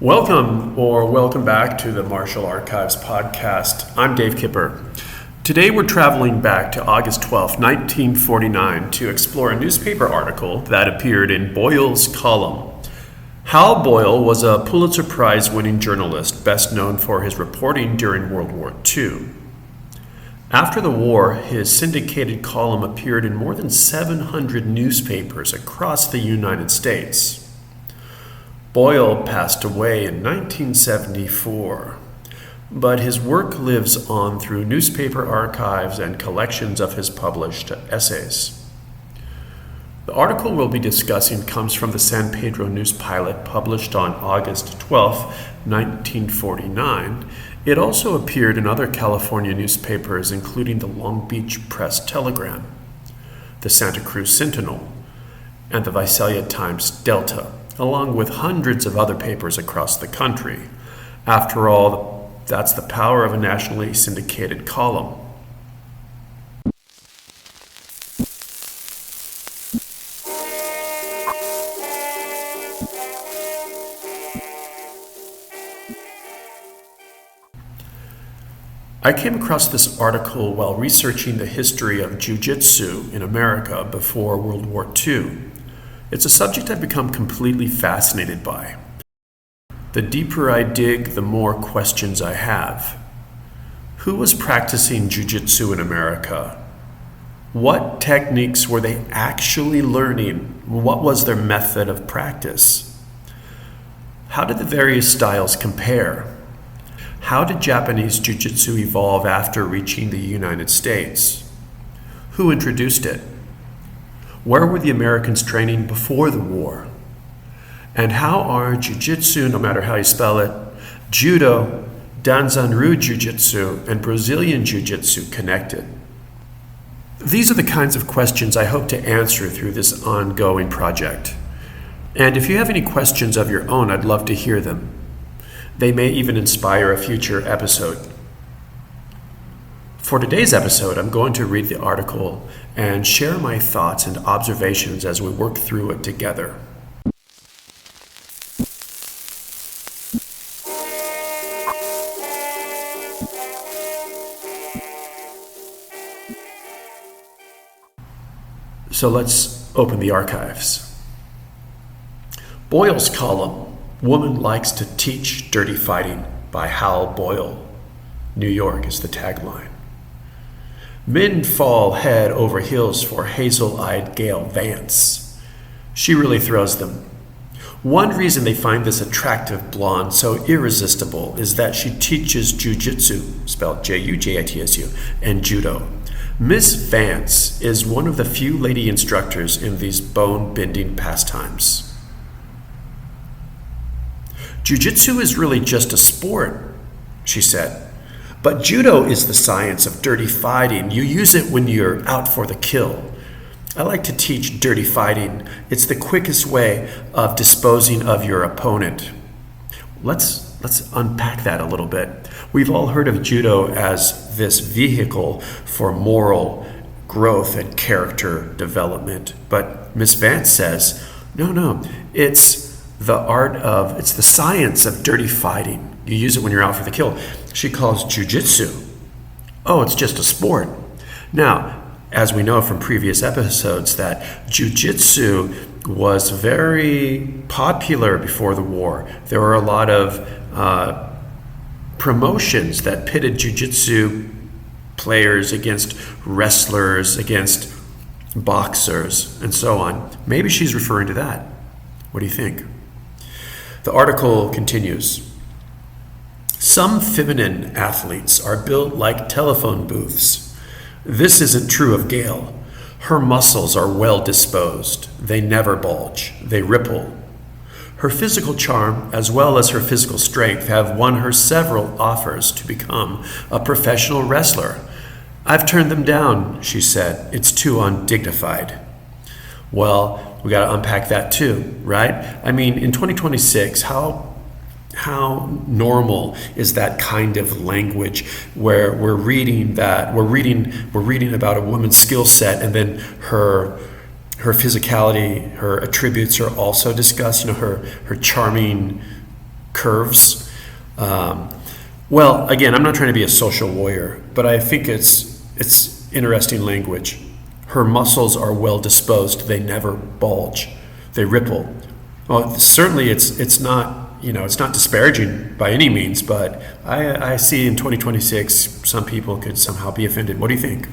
Welcome back to the Martial Archives podcast. I'm Dave Kipper. Today we're traveling back to August 12, 1949 to explore a newspaper article that appeared in Boyle's column. Hal Boyle was a Pulitzer Prize winning journalist best known for his reporting during World War II. After the war, his syndicated column appeared in more than 700 newspapers across the United States. Boyle passed away in 1974, but his work lives on through newspaper archives and collections of his published essays. The article we'll be discussing comes from the San Pedro News Pilot, published on August 12, 1949. It also appeared in other California newspapers, including the Long Beach Press Telegram, the Santa Cruz Sentinel, and the Visalia Times Delta, along with hundreds of other papers across the country. After all, that's the power of a nationally syndicated column. I came across this article while researching the history of jiu-jitsu in America before World War II. It's a subject I've become completely fascinated by. The deeper I dig, the more questions I have. Who was practicing jiu-jitsu in America? What techniques were they actually learning? What was their method of practice? How did the various styles compare? How did Japanese jiu-jitsu evolve after reaching the United States? Who introduced it? Where were the Americans training before the war? And how are jiu-jitsu, no matter how you spell it, judo, danzanryu jiu-jitsu, and Brazilian jiu-jitsu connected? These are the kinds of questions I hope to answer through this ongoing project. And if you have any questions of your own, I'd love to hear them. They may even inspire a future episode. For today's episode, I'm going to read the article and share my thoughts and observations as we work through it together. So let's open the archives. Boyle's column, "Woman Likes to Teach Dirty Fighting" by Hal Boyle. New York is the tagline. Men fall head over heels for hazel-eyed GALE VANCE. She really throws them. One reason they find this attractive blonde so irresistible is that she teaches jiu-jitsu, spelled J-U-J-I-T-S-U, and judo. Miss Vance is one of the few lady instructors in these bone-bending pastimes. "Jiu-jitsu is really just a sport," she said. "But judo is the science of dirty fighting. You use it when you're out for the kill. I like to teach dirty fighting. It's the quickest way of disposing of your opponent." Let's unpack that a little bit. We've all heard of judo as this vehicle for moral growth and character development. But Miss Vance says, no, it's the science of dirty fighting. You use it when you're out for the kill. She calls jiu-jitsu, it's just a sport. Now, as we know from previous episodes, that jiu-jitsu was very popular before the war. There were a lot of promotions that pitted jiu-jitsu players against wrestlers, against boxers, and so on. Maybe she's referring to that. What do you think? The article continues. "Some feminine athletes are built like telephone booths. This isn't true of GALE. Her muscles are well disposed. They never bulge. They ripple. Her physical charm, as well as her physical strength, have won her several offers to become a professional wrestler. I've turned them down," she said. "It's too undignified." Well, we got to unpack that too, right? I mean, in 2026, how normal is that kind of language where we're reading about a woman's skill set, and then her physicality, her attributes are also discussed, her charming curves. Well, again, I'm not trying to be a social warrior, but I think it's interesting language. Her muscles are well disposed. They never bulge. They ripple. Well, certainly it's not, it's not disparaging by any means, but I see in 2026 some people could somehow be offended. What do you think?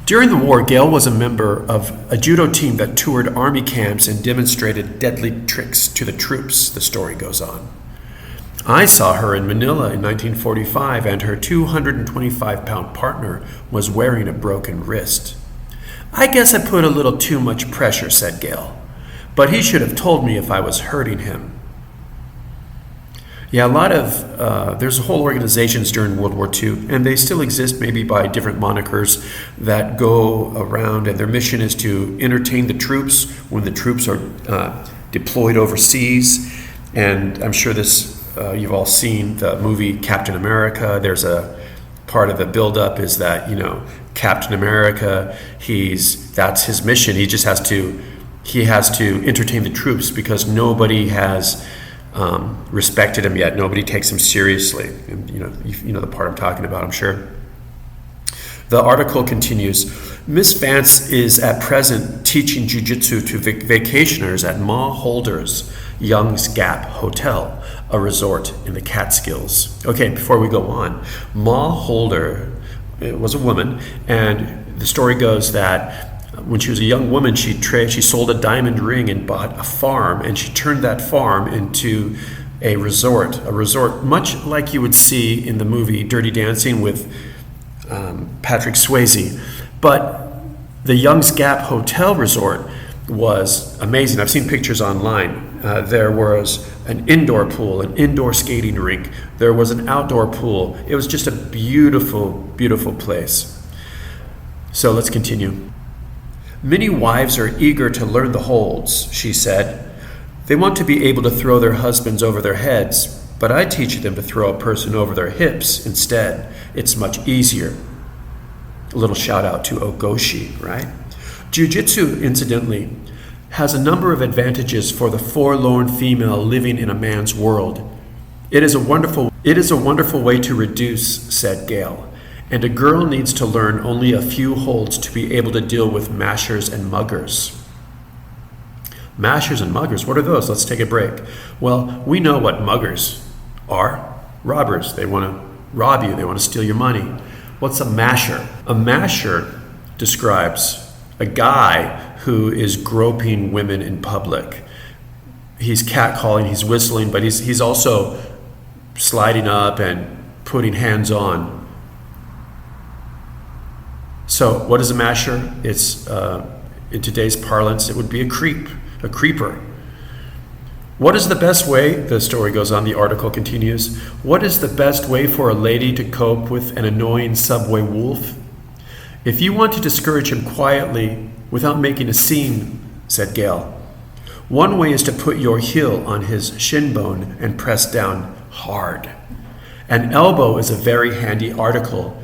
During the war, GALE was a member of a judo team that toured army camps and demonstrated deadly tricks to the troops, the story goes on. I saw her in Manila in 1945, and her 225-pound partner was wearing a broken wrist. I guess I put a little too much pressure, said GALE, but he should have told me if I was hurting him. Yeah, there's whole organizations during World War II, and they still exist maybe by different monikers that go around, and their mission is to entertain the troops when the troops are deployed overseas. And I'm sure you've all seen the movie Captain America. There's a part of the buildup is that, Captain America, that's his mission. He has to entertain the troops because nobody has respected him yet. Nobody takes him seriously. And, you know the part I'm talking about, I'm sure. The article continues, Miss Vance is at present teaching jiu-jitsu to vacationers at Ma Holder's Young's Gap Hotel, a resort in the Catskills. Okay, before we go on, Ma Holder was a woman, and the story goes that when she was a young woman, she sold a diamond ring and bought a farm, and she turned that farm into a resort much like you would see in the movie Dirty Dancing with Patrick Swayze. But the Young's Gap Hotel Resort was amazing. I've seen pictures online. There was an indoor pool, an indoor skating rink. There was an outdoor pool. It was just a beautiful, beautiful place. So let's continue. Many wives are eager to learn the holds, she said. They want to be able to throw their husbands over their heads, but I teach them to throw a person over their hips instead. It's much easier. A little shout out to Ogoshi, right? Jiu-jitsu, incidentally, has a number of advantages for the forlorn female living in a man's world. It is a wonderful way to reduce, said GALE, and a girl needs to learn only a few holds to be able to deal with mashers and muggers. Mashers and muggers, what are those? Let's take a break. Well, we know what muggers are. Robbers. They want to rob you. They want to steal your money. What's a masher? A masher describes a guy who is groping women in public. He's catcalling, he's whistling, but he's also sliding up and putting hands on. So what is a masher? It's, in today's parlance, it would be a creeper. What is the best way, the story goes on, the article continues, what is the best way for a lady to cope with an annoying subway wolf? If you want to discourage him quietly without making a scene, said GALE, one way is to put your heel on his shin bone and press down hard. An elbow is a very handy article.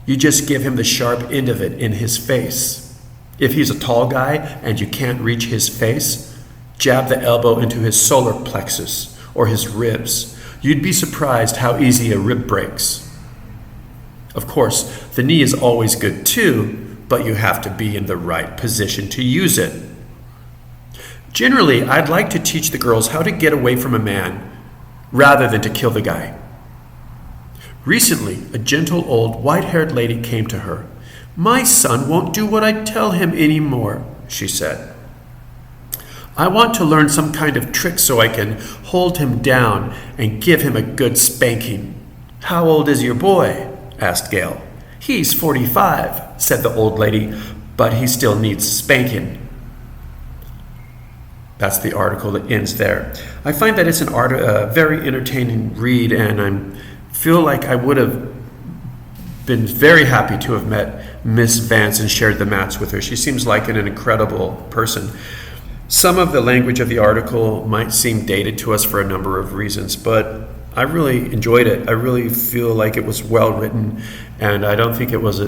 You just give him the sharp end of it in his face. If he's a tall guy and you can't reach his face, jab the elbow into his solar plexus or his ribs. You'd be surprised how easy a rib breaks. Of course, the knee is always good too, but you have to be in the right position to use it. Generally, I'd like to teach the girls how to get away from a man rather than to kill the guy. Recently, a gentle old white-haired lady came to her. My son won't do what I tell him anymore, she said. I want to learn some kind of trick so I can hold him down and give him a good spanking. How old is your boy? Asked GALE. He's 45, said the old lady, but he still needs spanking. That's the article that ends there. I find that it's a very entertaining read, and I feel like I would have been very happy to have met Miss Vance and shared the mats with her. She seems like an incredible person. Some of the language of the article might seem dated to us for a number of reasons, but I really enjoyed it. I really feel like it was well written, and I don't think it was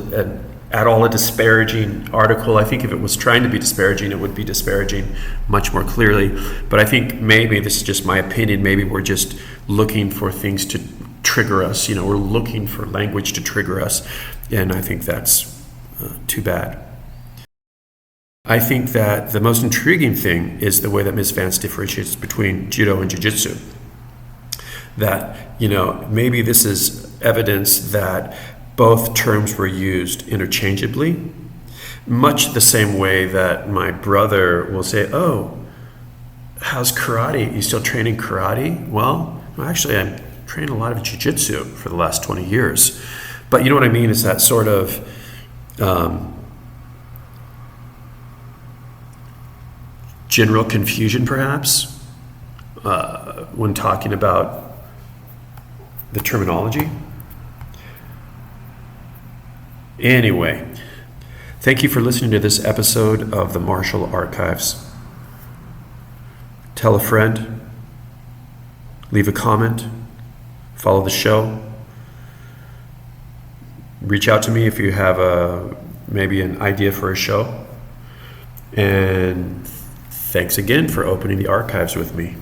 at all a disparaging article. I think if it was trying to be disparaging, it would be disparaging much more clearly. But I think maybe, this is just my opinion, maybe we're just looking for things to trigger us. We're looking for language to trigger us. And I think that's too bad. I think that the most intriguing thing is the way that Ms. Vance differentiates between judo and jiu-jitsu. That, maybe this is evidence that both terms were used interchangeably, much the same way that my brother will say, "Oh, how's karate? You still training karate?" Well, actually, I'm training a lot of jiu-jitsu for the last 20 years. But you know what I mean? It's that sort of general confusion, perhaps, when talking about the terminology. Anyway, thank you for listening to this episode of the Martial Archives. Tell a friend, leave a comment, follow the show. Reach out to me if you have maybe an idea for a show. And thanks again for opening the archives with me.